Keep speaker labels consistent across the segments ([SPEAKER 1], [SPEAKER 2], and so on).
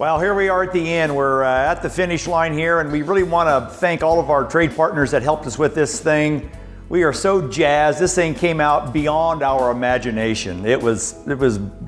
[SPEAKER 1] Well, here we are at the end. We're at the finish line here, and we really want to thank all of our trade partners that helped us with this thing. We are so jazzed. This thing came out beyond our imagination. It was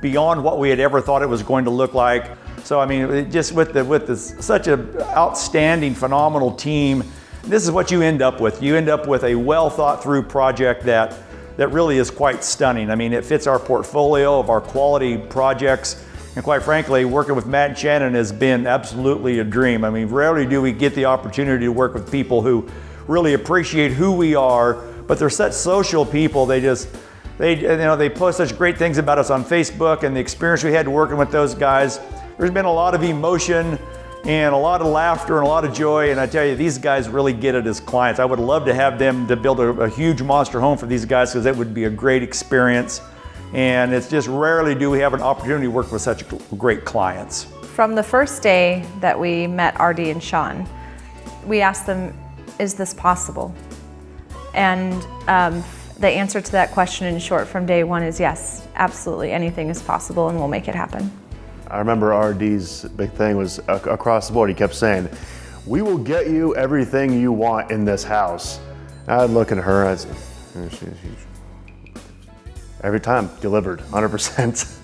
[SPEAKER 1] beyond what we had ever thought it was going to look like. So I mean, just with such an outstanding, phenomenal team, this is what you end up with. You end up with a well thought through project that really is quite stunning. I mean, it fits our portfolio of our quality projects. And quite frankly, working with Matt and Shannon has been absolutely a dream. I mean, rarely do we get the opportunity to work with people who really appreciate who we are, but they're such social people. They post such great things about us on Facebook, and the experience we had working with those guys. There's been a lot of emotion and a lot of laughter and a lot of joy, and I tell you, these guys really get it as clients. I would love to have them to build a huge monster home for these guys, because it would be a great experience. And it's just rarely do we have an opportunity to work with such great clients.
[SPEAKER 2] From the first day that we met Artie and Sean, we asked them, is this possible? And the answer to that question in short from day one is yes, absolutely, anything is possible and we'll make it happen.
[SPEAKER 3] I remember RD's big thing was across the board. He kept saying, we will get you everything you want in this house. And I'd look at her and I'd say, every time delivered, 100%.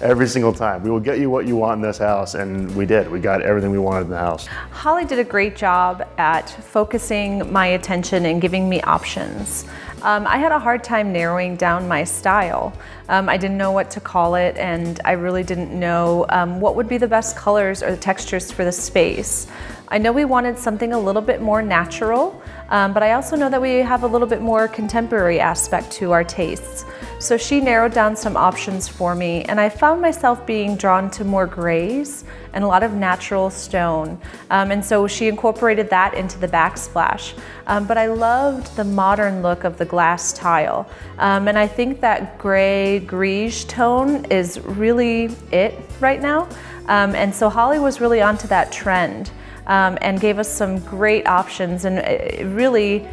[SPEAKER 3] Every single time. We will get you what you want in this house, and we did. We got everything we wanted in the house.
[SPEAKER 2] Holly did a great job at focusing my attention and giving me options. I had a hard time narrowing down my style. I didn't know what to call it, and I really didn't know what would be the best colors or the textures for the space. I know we wanted something a little bit more natural, but I also know that we have a little bit more contemporary aspect to our tastes. So she narrowed down some options for me, and I found myself being drawn to more grays and a lot of natural stone. And so she incorporated that into the backsplash. But I loved the modern look of the glass tile. And I think that gray greige tone is really it right now. And so Holly was really onto that trend and gave us some great options, and it really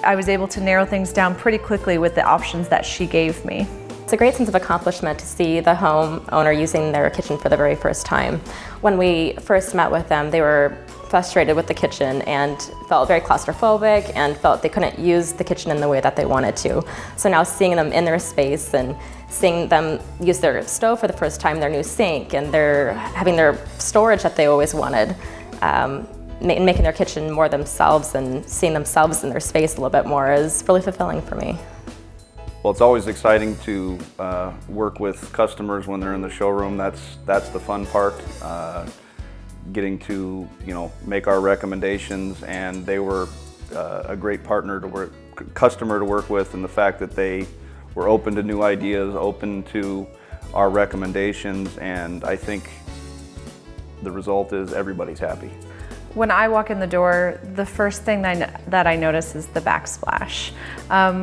[SPEAKER 2] I was able to narrow things down pretty quickly with the options that she gave me.
[SPEAKER 4] It's a great sense of accomplishment to see the homeowner using their kitchen for the very first time. When we first met with them, they were frustrated with the kitchen and felt very claustrophobic and felt they couldn't use the kitchen in the way that they wanted to. So now seeing them in their space and seeing them use their stove for the first time, their new sink, and they're having their storage that they always wanted, making their kitchen more themselves and seeing themselves in their space a little bit more is really fulfilling for me.
[SPEAKER 5] Well, it's always exciting to work with customers when they're in the showroom. That's the fun part. Getting to make our recommendations, and they were a great customer to work with, and the fact that they were open to new ideas, open to our recommendations, and I think the result is everybody's happy.
[SPEAKER 2] When I walk in the door, the first thing that I notice is the backsplash.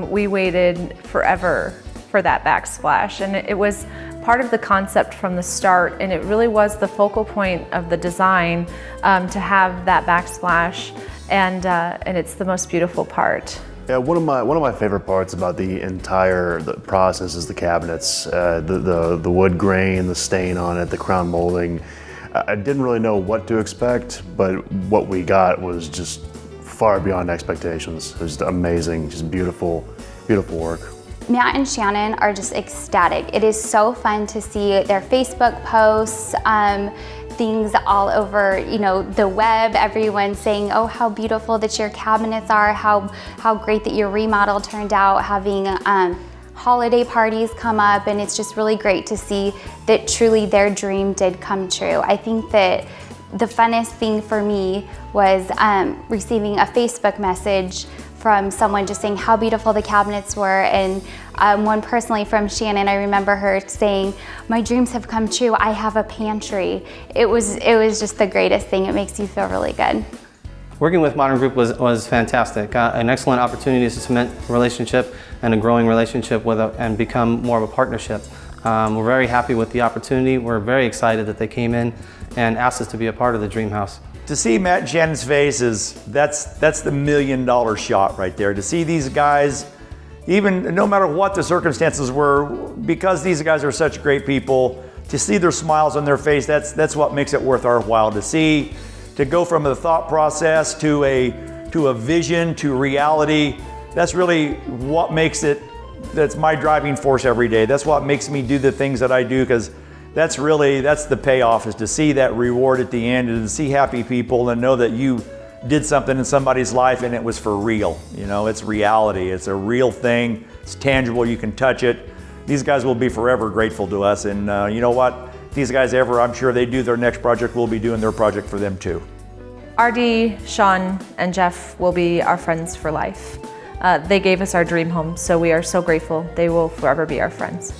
[SPEAKER 2] We waited forever for that backsplash, and it was part of the concept from the start, and it really was the focal point of the design to have that backsplash, and it's the most beautiful part.
[SPEAKER 3] Yeah, one of my favorite parts about the entire process is the cabinets, the wood grain, the stain on it, the crown molding. I didn't really know what to expect, but what we got was just far beyond expectations. It was just amazing, just beautiful, beautiful work.
[SPEAKER 6] Matt and Shannon are just ecstatic. It is so fun to see their Facebook posts, things all over, the web, everyone saying, oh, how beautiful that your cabinets are, how great that your remodel turned out, having holiday parties come up, and it's just really great to see that truly their dream did come true. I think that the funnest thing for me was receiving a Facebook message from someone just saying how beautiful the cabinets were, and one personally from Shannon, I remember her saying, my dreams have come true, I have a pantry. It was just the greatest thing. It makes you feel really good.
[SPEAKER 7] Working with Modern Group was fantastic. An excellent opportunity to cement a relationship and a growing relationship and become more of a partnership. We're very happy with the opportunity. We're very excited that they came in and asked us to be a part of the Dream House.
[SPEAKER 1] To see Matt and Shannon's faces, that's the $1 million shot right there. To see these guys, even no matter what the circumstances were, because these guys are such great people, to see their smiles on their face, that's what makes it worth our while to go from the thought process to a vision to reality. That's really what makes it, that's my driving force every day. That's what makes me do the things that I do, because that's the payoff, is to see that reward at the end and to see happy people and know that you did something in somebody's life and it was for real. You know, it's reality. It's a real thing. It's tangible. You can touch it. These guys will be forever grateful to us. And you know what? If these guys ever, I'm sure they do their next project, we'll be doing their project for them too.
[SPEAKER 2] RD, Sean, and Jeff will be our friends for life. They gave us our dream home, so we are so grateful. They will forever be our friends.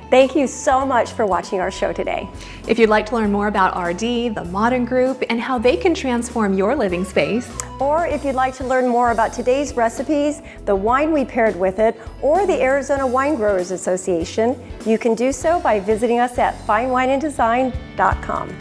[SPEAKER 8] Thank you so much for watching our show today.
[SPEAKER 9] If you'd like to learn more about RD, the Modern Group, and how they can transform your living space,
[SPEAKER 8] Or if you'd like to learn more about today's recipes, the wine we paired with it, or the Arizona Wine Growers Association, you can do so by visiting us at finewineanddesign.com.